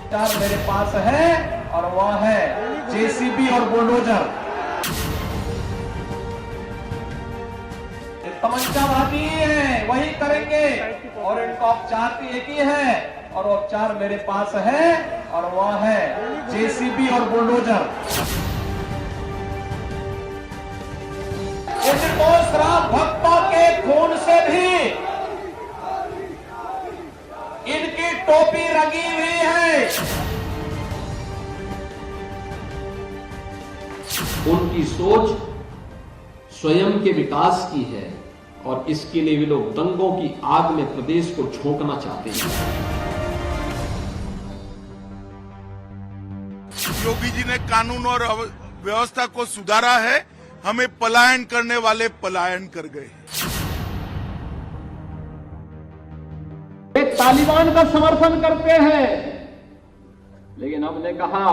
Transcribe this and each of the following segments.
चार मेरे पास है और वह है जेसीबी और बुलडोजर। तमंचावादी है, वही करेंगे और इनका औपचार एक ही है और औपचार मेरे पास है और वह है जेसीबी और बुलडोजर। इनको श्राप भक्तों के खून से भी इनकी टोपी रंगी हुई है। उनकी सोच स्वयं के विकास की है और इसके लिए वे लोग दंगों की आग में प्रदेश को झोंकना चाहते हैं। योगी जी ने कानून और व्यवस्था को सुधारा है, हमें पलायन करने वाले पलायन कर गए। वे तालिबान का समर्थन करते हैं, लेकिन हमने कहा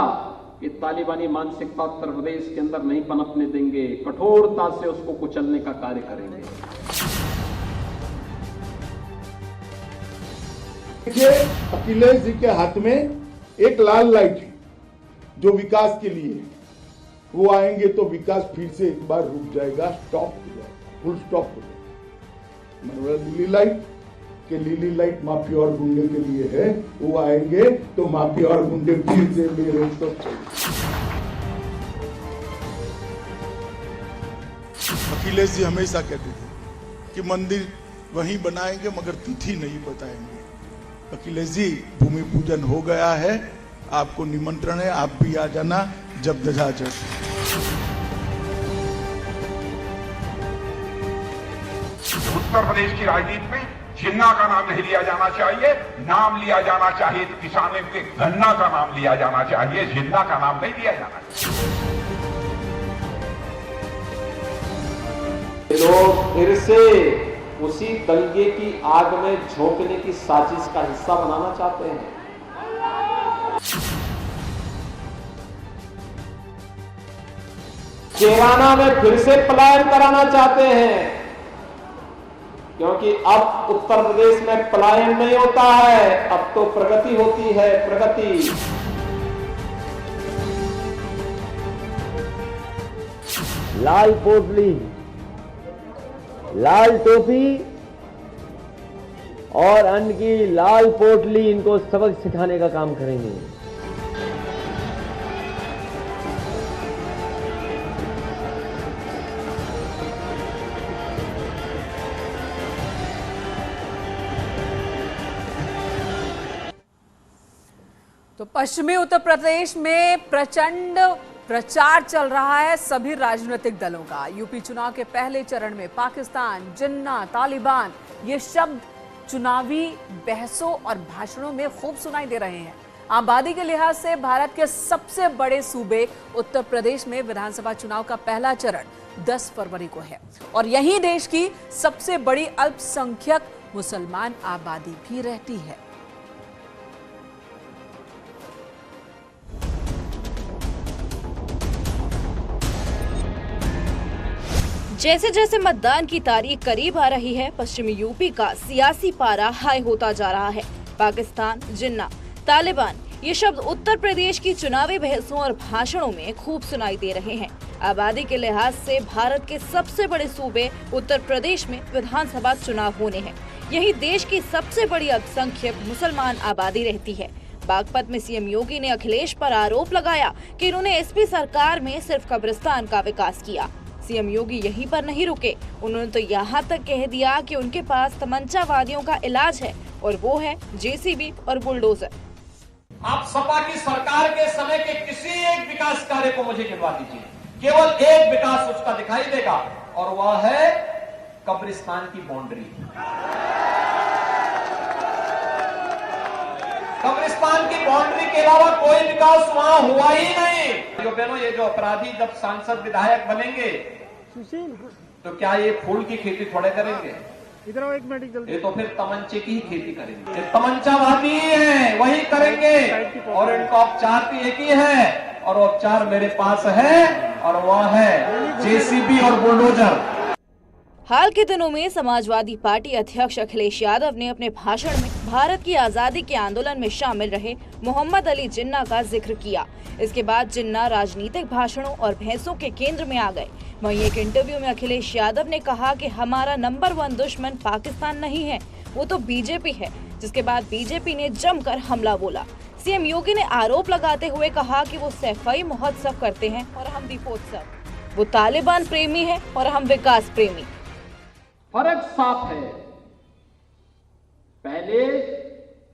कि तालिबानी मानसिकता उत्तर प्रदेश के अंदर नहीं पनपने देंगे, कठोरता से उसको कुचलने का कार्य करेंगे। देखिए, अखिलेश जी के हाथ में एक लाल लाइट है जो विकास के लिए है। वो आएंगे तो विकास फिर से एक बार रुक जाएगा, स्टॉप हो जाएगा, फुल स्टॉप हो जाएगा। मतलब लीली लाइट के लीली लाइट माफिया और गुंडे के लिए है, वो आएंगे तो माफिया और गुंडे फिर से बेरोक अखिलेश जी हमेशा कहते थे कि मंदिर वहीं बनाएंगे मगर तिथि नहीं बताएंगे। अखिलेश जी, भूमि पूजन हो गया है, आपको निमंत्रण है, आप भी आ जाना जब दजा जब। उत्तर प्रदेश की राजनीति में जिन्ना का नाम नहीं लिया जाना चाहिए, नाम लिया जाना चाहिए तो किसानों के गन्ना का नाम लिया जाना चाहिए, जिन्ना का नाम नहीं लिया जाना चाहिए। लोग फिर से उसी दंगे की आग में झोंकने की साजिश का हिस्सा बनाना चाहते हैं। कैराना में फिर से पलायन कराना चाहते हैं, क्योंकि अब उत्तर प्रदेश में पलायन नहीं होता है, अब तो प्रगति होती है, प्रगति। लाल पोटली, लाल टोपी और अन्न की लाल पोटली इनको सबक सिखाने का काम करेंगे। तो पश्चिमी उत्तर प्रदेश में प्रचंड प्रचार चल रहा है सभी राजनीतिक दलों का। यूपी चुनाव के पहले चरण में पाकिस्तान, जिन्ना, तालिबान ये शब्द चुनावी बहसों और भाषणों में खूब सुनाई दे रहे हैं। आबादी के लिहाज से भारत के सबसे बड़े सूबे उत्तर प्रदेश में विधानसभा चुनाव का पहला चरण 10 फरवरी को है और यहीं देश की सबसे बड़ी अल्पसंख्यक मुसलमान आबादी भी रहती है। जैसे जैसे मतदान की तारीख करीब आ रही है, पश्चिमी यूपी का सियासी पारा हाई होता जा रहा है। पाकिस्तान, जिन्ना, तालिबान ये शब्द उत्तर प्रदेश की चुनावी बहसों और भाषणों में खूब सुनाई दे रहे हैं। आबादी के लिहाज से भारत के सबसे बड़े सूबे उत्तर प्रदेश में विधानसभा चुनाव होने हैं। यही देश की सबसे बड़ी अल्पसंख्यक मुसलमान आबादी रहती है। बागपत में सीएम योगी ने अखिलेश पर आरोप लगाया कि इन्होंने एसपी सरकार में सिर्फ कब्रिस्तान का विकास किया। सीएम योगी यहीं पर नहीं रुके, उन्होंने तो यहाँ तक कह दिया कि उनके पास तमंचावादियों का इलाज है और वो है जेसीबी और बुलडोजर। आप सपा की सरकार के समय के किसी एक विकास कार्य को मुझे गिनवा दीजिए, केवल एक विकास उसका दिखाई देगा और वह है कब्रिस्तान की बाउंड्री। कब्रिस्तान की बाउंड्री के अलावा कोई विकास वहां हुआ ही नहीं। जो बहनों, ये जो अपराधी जब सांसद विधायक बनेंगे तो क्या ये फूल की खेती थोड़े करेंगे? ये तो फिर तमंचे की ही खेती करेंगे। ये तमंचावादी है, वही करेंगे और इनका औपचार भी एक ही है और औपचार मेरे पास है और वह है जेसीबी और बुलडोजर। हाल के दिनों में समाजवादी पार्टी अध्यक्ष अखिलेश यादव ने अपने भाषण में भारत की आजादी के आंदोलन में शामिल रहे मोहम्मद अली जिन्ना का जिक्र किया। इसके बाद जिन्ना राजनीतिक भाषणों और बहसों के केंद्र में आ गए। वहीं एक इंटरव्यू में अखिलेश यादव ने कहा कि हमारा नंबर 1 दुश्मन पाकिस्तान नहीं है, वो तो बीजेपी है, जिसके बाद बीजेपी ने जमकर हमला बोला। सीएम योगी ने आरोप लगाते हुए कहा कि वो सैफई महोत्सव करते हैं और हम दीपोत्सव, वो तालिबान प्रेमी है और हम विकास प्रेमी। फर्क साफ है। पहले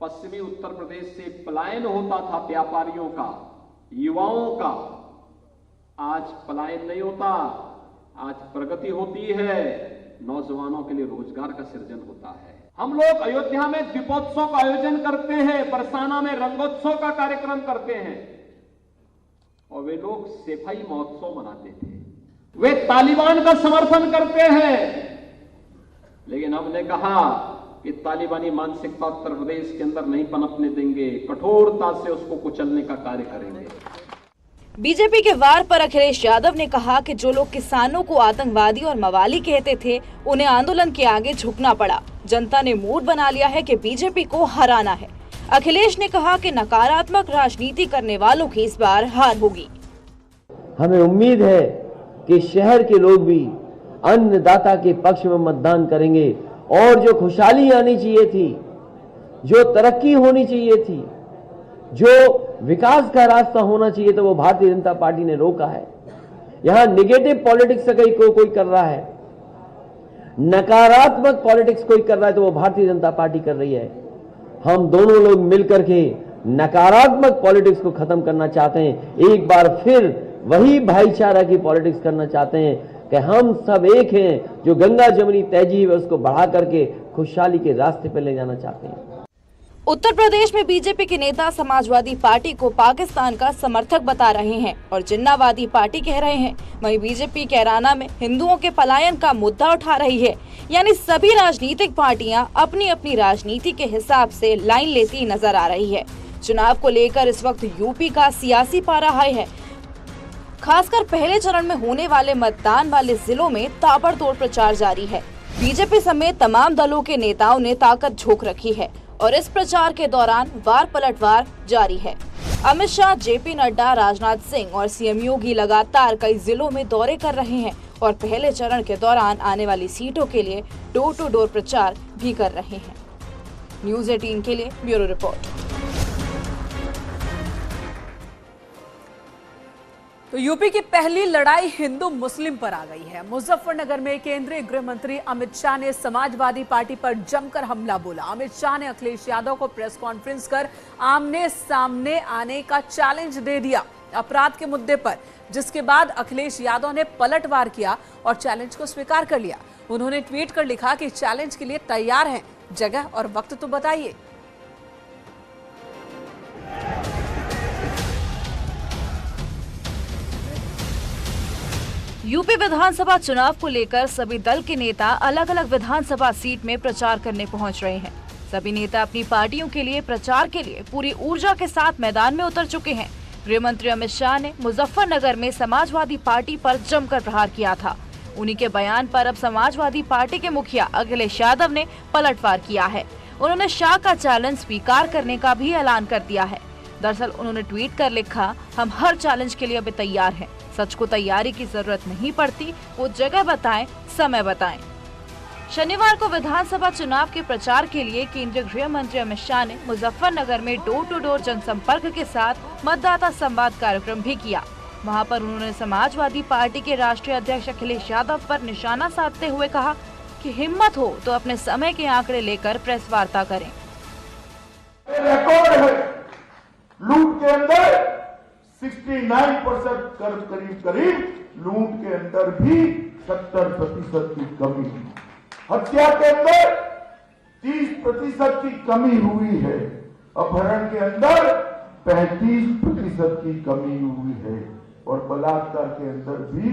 पश्चिमी उत्तर प्रदेश से पलायन होता था व्यापारियों का, युवाओं का। आज पलायन नहीं होता, आज प्रगति होती है, नौजवानों के लिए रोजगार का सृजन होता है। हम लोग अयोध्या में दीपोत्सव का आयोजन करते हैं, बरसाना में रंगोत्सव का कार्यक्रम करते हैं, और वे लोग सैफई महोत्सव मनाते थे। वे तालिबान का समर्थन करते हैं, लेकिन हमने कहा कि तालिबानी मानसिकता उत्तर प्रदेश के अंदर नहीं पनपने देंगे, कठोरता से उसको कुचलने का कार्य करेंगे। बीजेपी के वार पर अखिलेश यादव ने कहा कि जो लोग किसानों को आतंकवादी और मवाली कहते थे, उन्हें आंदोलन के आगे झुकना पड़ा। जनता ने मूड बना लिया है कि बीजेपी को हराना है। अखिलेश ने कहा कि नकारात्मक राजनीति करने वालों की इस बार हार होगी। हमें उम्मीद है कि शहर के लोग भी अन्नदाता के पक्ष में मतदान करेंगे और जो खुशहाली आनी चाहिए थी, जो तरक्की होनी चाहिए थी, जो विकास का रास्ता होना चाहिए था, वो भारतीय जनता पार्टी ने रोका है। यहां निगेटिव पॉलिटिक्स कोई कर रहा है, नकारात्मक पॉलिटिक्स कोई कर रहा है, तो वो भारतीय जनता पार्टी कर रही है। हम दोनों लोग मिलकर के नकारात्मक पॉलिटिक्स को खत्म करना चाहते हैं। एक बार फिर वही भाईचारा की पॉलिटिक्स करना चाहते हैं कि हम सब एक हैं, जो गंगा जमुनी तहजीब है उसको बढ़ा करके खुशहाली के रास्ते पर ले जाना चाहते हैं। उत्तर प्रदेश में बीजेपी के नेता समाजवादी पार्टी को पाकिस्तान का समर्थक बता रहे हैं और जिन्नावादी पार्टी कह रहे हैं। वहीं बीजेपी कैराना में हिंदुओं के पलायन का मुद्दा उठा रही है। यानी सभी राजनीतिक पार्टियां अपनी अपनी राजनीति के हिसाब से लाइन लेती नजर आ रही है। चुनाव को लेकर इस वक्त यूपी का सियासी पारा हाई है। खासकर पहले चरण में होने वाले मतदान वाले जिलों में ताबड़तोड़ प्रचार जारी है। बीजेपी समेत तमाम दलों के नेताओं ने ताकत झोंक रखी है और इस प्रचार के दौरान वार पलटवार जारी है। अमित शाह, जेपी नड्डा, राजनाथ सिंह और सीएम योगी लगातार कई जिलों में दौरे कर रहे हैं और पहले चरण के दौरान आने वाली सीटों के लिए डोर टू डोर प्रचार भी कर रहे हैं। न्यूज़ 18 के लिए ब्यूरो रिपोर्ट। तो यूपी की पहली लड़ाई हिंदू मुस्लिम पर आ गई है। मुजफ्फरनगर में केंद्रीय गृह मंत्री अमित शाह ने समाजवादी पार्टी पर जमकर हमला बोला। अमित शाह ने अखिलेश यादव को प्रेस कॉन्फ्रेंस कर आमने सामने आने का चैलेंज दे दिया अपराध के मुद्दे पर, जिसके बाद अखिलेश यादव ने पलटवार किया और चैलेंज को स्वीकार कर लिया। उन्होंने ट्वीट कर लिखा कि चैलेंज के लिए तैयार हैं, जगह और वक्त तो बताइए। यूपी विधानसभा चुनाव को लेकर सभी दल के नेता अलग अलग विधानसभा सीट में प्रचार करने पहुंच रहे हैं। सभी नेता अपनी पार्टियों के लिए प्रचार के लिए पूरी ऊर्जा के साथ मैदान में उतर चुके हैं। गृह मंत्री अमित शाह ने मुजफ्फरनगर में समाजवादी पार्टी पर जमकर प्रहार किया था। उन्हीं के बयान पर अब समाजवादी पार्टी के मुखिया अखिलेश यादव ने पलटवार किया है। उन्होंने शाह का चैलेंज स्वीकार करने का भी ऐलान कर दिया है। दरअसल उन्होंने ट्वीट कर लिखा, हम हर चैलेंज के लिए अभी तैयार हैं। सच को तैयारी की जरूरत नहीं पड़ती, वो जगह बताएं, समय बताएं। शनिवार को विधानसभा चुनाव के प्रचार के लिए केंद्रीय गृह मंत्री अमित शाह ने मुजफ्फरनगर में डोर टू डोर जनसंपर्क के साथ मतदाता संवाद कार्यक्रम भी किया। वहां पर उन्होंने समाजवादी पार्टी के राष्ट्रीय अध्यक्ष अखिलेश यादव पर निशाना साधते हुए कहा कि हिम्मत हो तो अपने समय के आंकड़े लेकर प्रेस वार्ता करें। रिकॉर्ड है, लूट के अंदर 69% करीब लूट के अंदर भी 70% की कमी, हत्या के अंदर 30% की कमी हुई है, अपहरण के अंदर 35% की कमी हुई है और बलात्कार के अंदर भी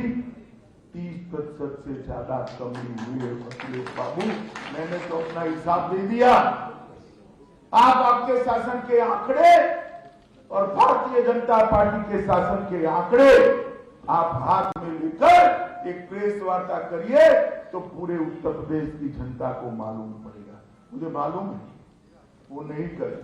30% से ज्यादा कमी हुई है। अखिलेश बाबू, मैंने तो अपना हिसाब दे दिया। आप आपके शासन के आंकड़े और भारतीय जनता पार्टी के शासन के आंकड़े आप हाथ में लेकर एक प्रेस वार्ता करिए तो पूरे उत्तर प्रदेश की जनता को मालूम पड़ेगा। मुझे मालूम है वो नहीं करे।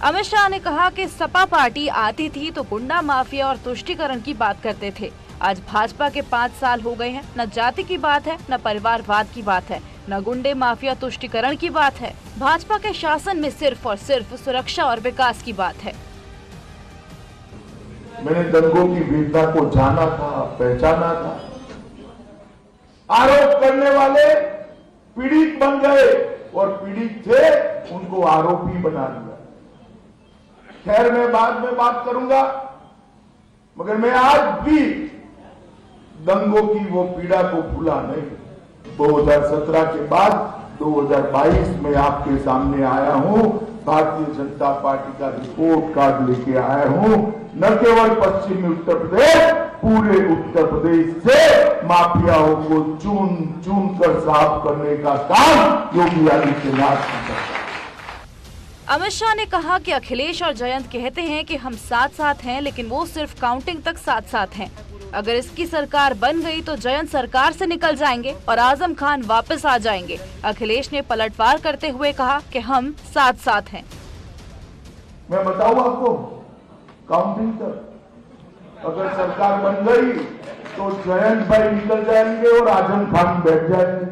अमित शाह ने कहा कि सपा पार्टी आती थी तो गुंडा माफिया और तुष्टीकरण की बात करते थे। आज भाजपा के 5 साल हो गए हैं, न जाति की बात है, न परिवारवाद की बात है, न गुंडे माफिया तुष्टीकरण की बात है। भाजपा के शासन में सिर्फ और सिर्फ सुरक्षा और विकास की बात है। मैंने दंगों की वीरता को जाना था, पहचाना था। आरोप करने वाले पीड़ित बन गए और पीड़ित थे उनको आरोपी बना दिया। खैर मैं बाद में बात करूंगा, मगर मैं आज भी दंगों की वो पीड़ा को भूला नहीं। 2017 के बाद 2022 में आपके सामने आया हूं, भारतीय जनता पार्टी का रिपोर्ट कार्ड लेके आया हूं। न केवल पश्चिमी उत्तर प्रदेश, पूरे उत्तर प्रदेश से माफियाओं को चुन चुन कर साफ करने का काम योगी आदित्यनाथ ने किया। अमित शाह ने कहा कि अखिलेश और जयंत कहते हैं कि हम साथ साथ हैं, लेकिन वो सिर्फ काउंटिंग तक साथ साथ हैं। अगर इसकी सरकार बन गई तो जयंत सरकार से निकल जाएंगे और आजम खान वापस आ जाएंगे। अखिलेश ने पलटवार करते हुए कहा कि हम साथ साथ हैं। मैं बताऊं आपको, काउंटिंग तक अगर सरकार बन गई तो जयंत भाई निकल जाएंगे और आजम खान बैठ जाएंगे।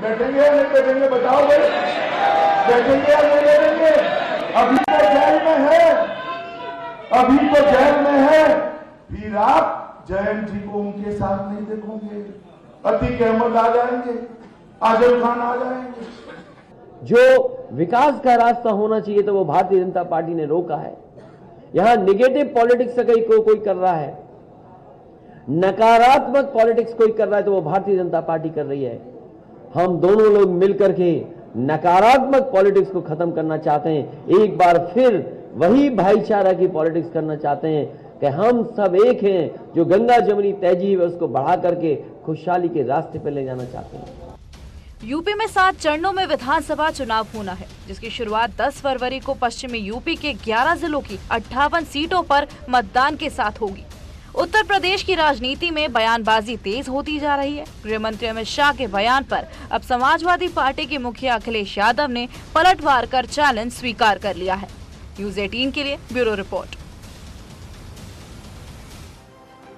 बैठेंगे या नहीं बैठेंगे बताओ भाई, बैठेंगे या नहीं बैठेंगे? अभी तो जेल में है, अभी तो जेल में है। फिर आप जयंत जी को उनके साथ नहीं देखोगे। अतीक अहमद आ जाएंगे, आजम खान आ जाएंगे। जो विकास का रास्ता होना चाहिए तो वो भारतीय जनता पार्टी ने रोका है। यहां निगेटिव पॉलिटिक्स कोई कर रहा है, नकारात्मक पॉलिटिक्स कोई कर रहा है तो वो भारतीय जनता पार्टी कर रही है। हम दोनों लोग मिलकर के नकारात्मक पॉलिटिक्स को खत्म करना चाहते हैं। एक बार फिर वही भाईचारा की पॉलिटिक्स करना चाहते हैं कि हम सब एक हैं। जो गंगा जमुनी तहजीब है उसको बढ़ा करके खुशहाली के रास्ते पर ले जाना चाहते हैं। यूपी में 7 चरणों में विधानसभा चुनाव होना है, जिसकी शुरुआत 10 फरवरी को पश्चिमी यूपी के 11 जिलों की 58 सीटों पर मतदान के साथ होगी। उत्तर प्रदेश की राजनीति में बयानबाजी तेज होती जा रही है। गृह मंत्री अमित शाह के बयान पर अब समाजवादी पार्टी के मुखिया अखिलेश यादव ने पलटवार कर चैलेंज स्वीकार कर लिया है। न्यूज़ 18 के लिए ब्यूरो रिपोर्ट।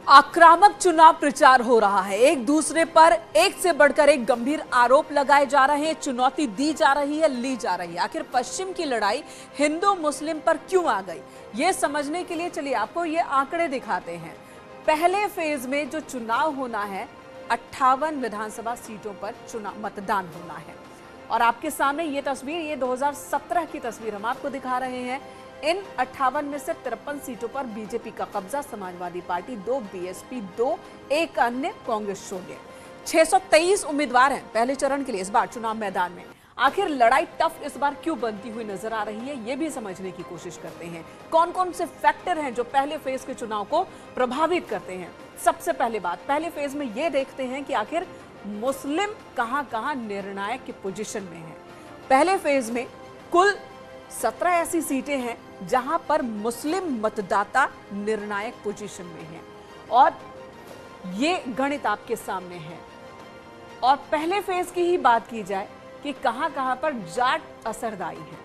आक्रामक चुनाव प्रचार हो रहा है। एक दूसरे पर एक से बढ़कर एक गंभीर आरोप लगाए जा रहे हैं, चुनौती दी जा रही है, ली जा रही है। आखिर पश्चिम की लड़ाई हिंदू मुस्लिम पर क्यों आ गई, ये समझने के लिए चलिए आपको ये आंकड़े दिखाते हैं। पहले फेज में जो चुनाव होना है, 58 विधानसभा सीटों पर चुनाव मतदान होना है। और आपके सामने ये तस्वीर, ये 2017 की तस्वीर हम आपको दिखा रहे हैं। इन 58 में से 53 सीटों पर बीजेपी का कब्जा, समाजवादी पार्टी 2, बीएसपी 2, एक अन्य कांग्रेस शून्य। 623 उम्मीदवार हैं पहले चरण के लिए इस बार चुनाव मैदान में। आखिर लड़ाई टफ इस बार क्यों बनती हुई नजर आ रही है, ये भी समझने की कोशिश करते हैं। कौन कौन से फैक्टर हैं जो पहले फेज के चुनाव को प्रभावित करते हैं। सबसे पहले बात, पहले फेज में ये देखते हैं कि आखिर मुस्लिम कहां निर्णायक की पोजीशन में है। पहले फेज में कुल 17 ऐसी सीटें हैं जहां पर मुस्लिम मतदाता निर्णायक पोजीशन में हैं और ये गणित आपके सामने है। और पहले फेज की ही बात की जाए कि कहां पर जाट असरदाई है,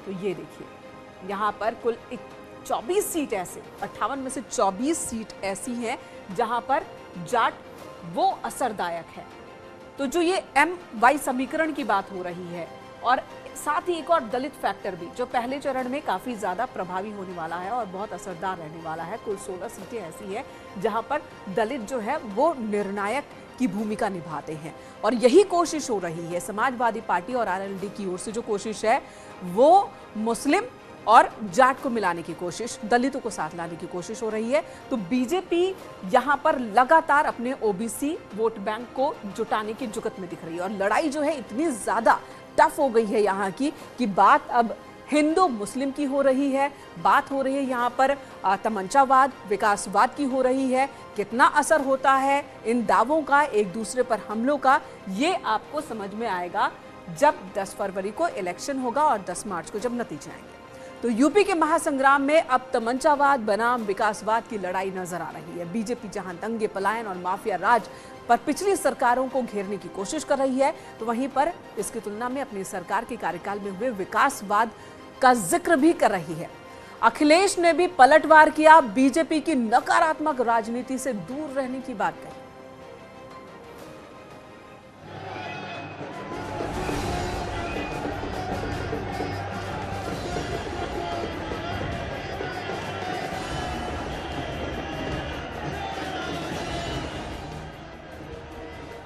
तो ये देखिए यहां पर कुल 24 सीट ऐसे, 58 में से 24 सीट ऐसी हैं जहां पर जाट वो असरदायक है। तो जो ये MY समीकरण की बात हो रही है, और साथ ही एक और दलित फैक्टर भी जो पहले चरण में काफी ज्यादा प्रभावी होने वाला है और बहुत असरदार रहने वाला है। कुल 16 सीटें ऐसी है जहां पर दलित जो है वो निर्णायक की भूमिका निभाते हैं। और यही कोशिश हो रही है समाजवादी पार्टी और RLD की ओर से, जो कोशिश है वो मुस्लिम और जाट को मिलाने की कोशिश, दलितों को साथ लाने की कोशिश हो रही है। तो बीजेपी यहां पर लगातार अपने OBC वोट बैंक को जुटाने की जुगत में दिख रही है। और लड़ाई जो है इतनी ज्यादा टफ हो गई है यहाँ की कि बात अब हिंदू मुस्लिम की हो रही है, बात हो रही है यहाँ पर तमंचावाद, विकासवाद की हो रही है। कितना असर होता है इन दावों का, एक दूसरे पर हमलों का, ये आपको समझ में आएगा जब 10 फरवरी को इलेक्शन होगा और 10 मार्च को जब नतीजे आएंगे। तो यूपी के महासंग्राम में अब तमंचावाद बनाम विकासवाद की लड़ाई नजर आ रही है। बीजेपी जहां दंगे, पलायन और माफिया राज पर पिछली सरकारों को घेरने की कोशिश कर रही है, तो वहीं पर इसकी तुलना में अपनी सरकार के कार्यकाल में हुए विकासवाद का जिक्र भी कर रही है। अखिलेश ने भी पलटवार किया, बीजेपी की नकारात्मक राजनीति से दूर रहने की बात कही।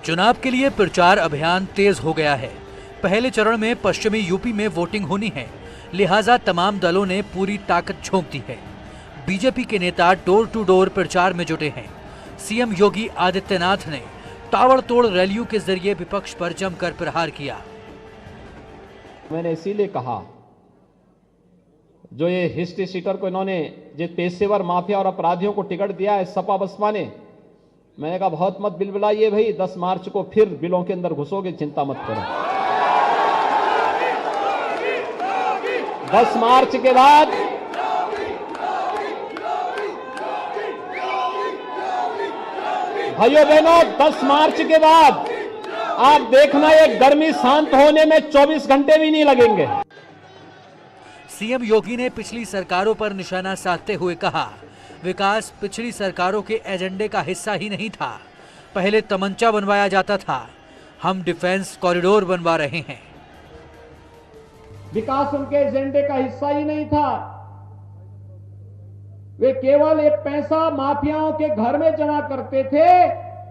चुनाव के लिए प्रचार अभियान तेज हो गया है। पहले चरण में पश्चिमी यूपी में वोटिंग होनी है, लिहाजा तमाम दलों ने पूरी ताकत झोंक दी है। बीजेपी के नेता डोर टू डोर प्रचार में जुटे हैं। सीएम योगी आदित्यनाथ ने ताबड़तोड़ रैलियों के जरिए विपक्ष पर जमकर प्रहार किया। मैंने इसीलिए कहा, जो ये हिस्ट्री सीटर को इन्होंने जो पेशेवर माफिया और अपराधियों को टिकट दिया है सपा बसपा ने, मैंने कहा बहुत मत बिलबिलाइए भाई, 10 मार्च को फिर बिलों के अंदर घुसोगे, चिंता मत करो। 10 मार्च के बाद भाइयों बहनों, 10 मार्च के बाद आप देखना ये गर्मी शांत होने में 24 घंटे भी नहीं लगेंगे। सीएम योगी ने पिछली सरकारों पर निशाना साधते हुए कहा, विकास पिछली सरकारों के एजेंडे का हिस्सा ही नहीं था। पहले तमंचा बनवाया जाता था, हम डिफेंस कॉरिडोर बनवा रहे हैं। विकास उनके एजेंडे का हिस्सा ही नहीं था। वे केवल एक पैसा माफियाओं के घर में जमा करते थे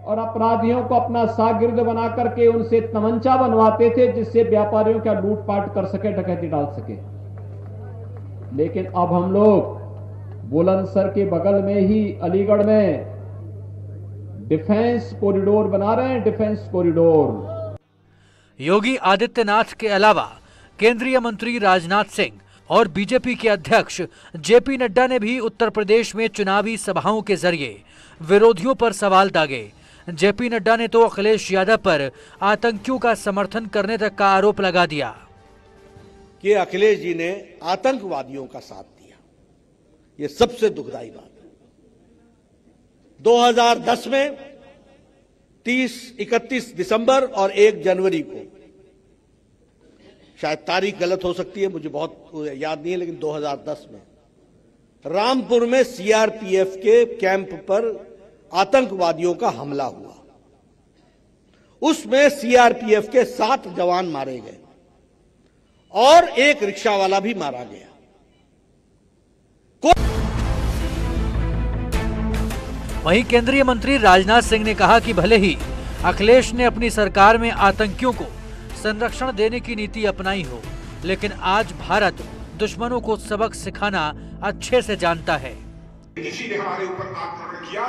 और अपराधियों को अपना शागिर्द बना करके उनसे तमंचा बनवाते थे, जिससे व्यापारियों का लूटपाट कर सके, डकैती डाल सके। लेकिन अब हम लोग बुलंदशहर के बगल में ही अलीगढ़ में डिफेंस कॉरिडोर बना रहे हैं, डिफेंस कॉरिडोर। योगी आदित्यनाथ के अलावा केंद्रीय मंत्री राजनाथ सिंह और बीजेपी के अध्यक्ष जेपी नड्डा ने भी उत्तर प्रदेश में चुनावी सभाओं के जरिए विरोधियों पर सवाल दागे। जेपी नड्डा ने तो अखिलेश यादव पर आतंकियों का समर्थन करने तक का आरोप लगा दिया कि अखिलेश जी ने आतंकवादियों का साथ दिया। ये सबसे दुखदाई बात है। 2010 में 30-31 दिसंबर और 1 जनवरी को, शायद तारीख गलत हो सकती है, मुझे बहुत याद नहीं है, लेकिन 2010 में रामपुर में सीआरपीएफ के कैंप पर आतंकवादियों का हमला हुआ। उसमें सीआरपीएफ के 7 जवान मारे गए और एक रिक्शा वाला भी मारा गया। वहीं केंद्रीय मंत्री राजनाथ सिंह ने कहा कि भले ही अखिलेश ने अपनी सरकार में आतंकियों को संरक्षण देने की नीति अपनाई हो, लेकिन आज भारत दुश्मनों को सबक सिखाना अच्छे से जानता है। किसी ने हमारे ऊपर आक्रमण किया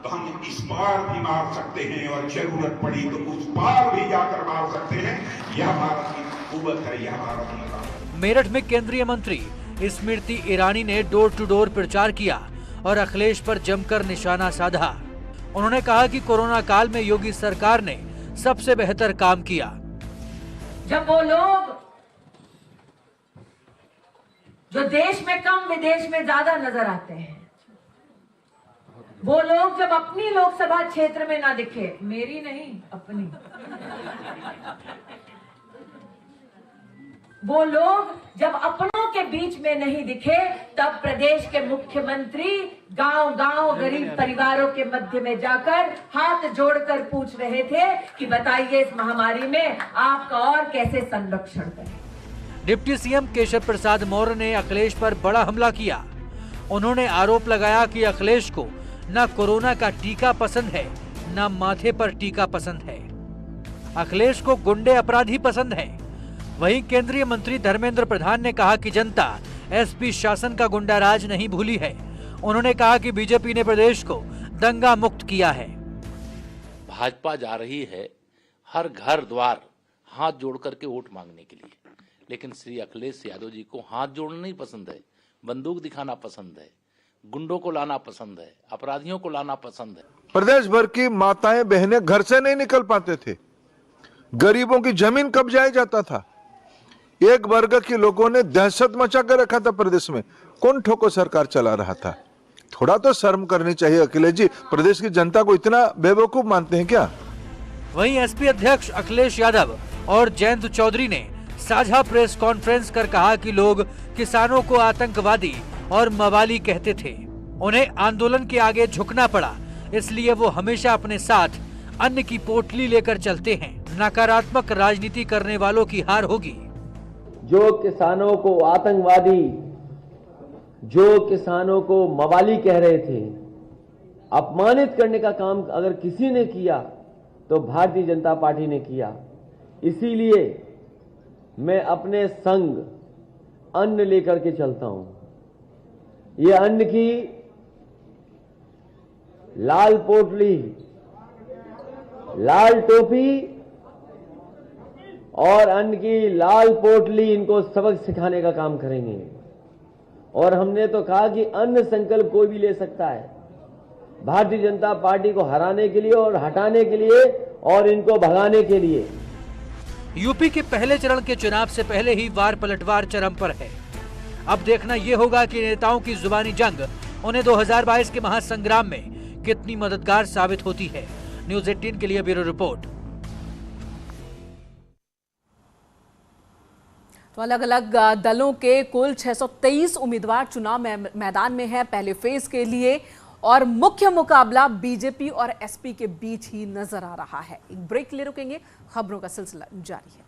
तो हम इस बार भी मार सकते हैं और जरूरत पड़ी तो उस बार भी जाकर मार सकते हैं। यह भारत की कुव्वत है, यह भारत की। मेरठ में केंद्रीय मंत्री स्मृति ईरानी ने डोर टू डोर प्रचार किया और अखिलेश पर जमकर निशाना साधा। उन्होंने कहा कि कोरोना काल में योगी सरकार ने सबसे बेहतर काम किया। जब वो लोग जो देश में कम विदेश में ज्यादा नजर आते हैं, वो लोग जब अपनी लोकसभा क्षेत्र में ना दिखे, मेरी नहीं अपनी, वो लोग जब अपनों के बीच में नहीं दिखे, तब प्रदेश के मुख्यमंत्री गांव-गांव गरीब परिवारों के मध्य में जाकर हाथ जोड़कर पूछ रहे थे कि बताइए इस महामारी में आपका और कैसे संरक्षण करें। डिप्टी सीएम केशव प्रसाद मौर्य ने अखिलेश पर बड़ा हमला किया। उन्होंने आरोप लगाया कि अखिलेश को न कोरोना का टीका पसंद है, न माथे पर टीका पसंद है। अखिलेश को गुंडे अपराधी पसंद है। वहीं केंद्रीय मंत्री धर्मेंद्र प्रधान ने कहा कि जनता एसपी शासन का गुंडा राज नहीं भूली है। उन्होंने कहा कि बीजेपी ने प्रदेश को दंगा मुक्त किया है। भाजपा जा रही है हर घर द्वार हाथ जोड़ करके वोट मांगने के लिए, लेकिन श्री अखिलेश यादव जी को हाथ जोड़ना नहीं पसंद है, बंदूक दिखाना पसंद है, गुंडों को लाना पसंद है, अपराधियों को लाना पसंद है। प्रदेश भर की माताएं बहनें घर से नहीं निकल पाते थे, गरीबों की जमीन कब्जाया जाता था। एक वर्ग के लोगों ने दहशत मचा कर रखा था प्रदेश में। कौन ठोको सरकार चला रहा था? थोड़ा तो शर्म करनी चाहिए अखिलेश जी। प्रदेश की जनता को इतना बेवकूफ मानते हैं क्या? वहीं एसपी अध्यक्ष अखिलेश यादव और जयंत चौधरी ने साझा प्रेस कॉन्फ्रेंस कर कहा कि लोग किसानों को आतंकवादी और मवाली कहते थे। उन्हें आंदोलन के आगे झुकना पड़ा, इसलिए वो हमेशा अपने साथ अन्न की पोटली लेकर चलते हैं। नकारात्मक राजनीति करने वालों की हार होगी। जो किसानों को आतंकवादी, जो किसानों को मवाली कह रहे थे, अपमानित करने का काम अगर किसी ने किया तो भारतीय जनता पार्टी ने किया। इसीलिए मैं अपने संग अन्न लेकर के चलता हूं। ये अन्न की लाल पोटली, लाल टोपी और अन्न की लाल पोटली, इनको सबक सिखाने का काम करेंगे। और हमने तो कहा कि अन्न संकल्प कोई भी ले सकता है, भारतीय जनता पार्टी को हराने के लिए और हटाने के लिए और इनको भगाने के लिए। यूपी के पहले चरण के चुनाव से पहले ही वार पलटवार चरम पर है। अब देखना यह होगा कि नेताओं की जुबानी जंग उन्हें 2022 के महासंग्राम में कितनी मददगार साबित होती है। न्यूज़ 18 के लिए ब्यूरो रिपोर्ट। तो अलग अलग दलों के कुल 623 उम्मीदवार चुनाव मैदान में है पहले फेज के लिए, और मुख्य मुकाबला बीजेपी और एसपी के बीच ही नजर आ रहा है। एक ब्रेक के लिए रुकेंगे, खबरों का सिलसिला जारी है।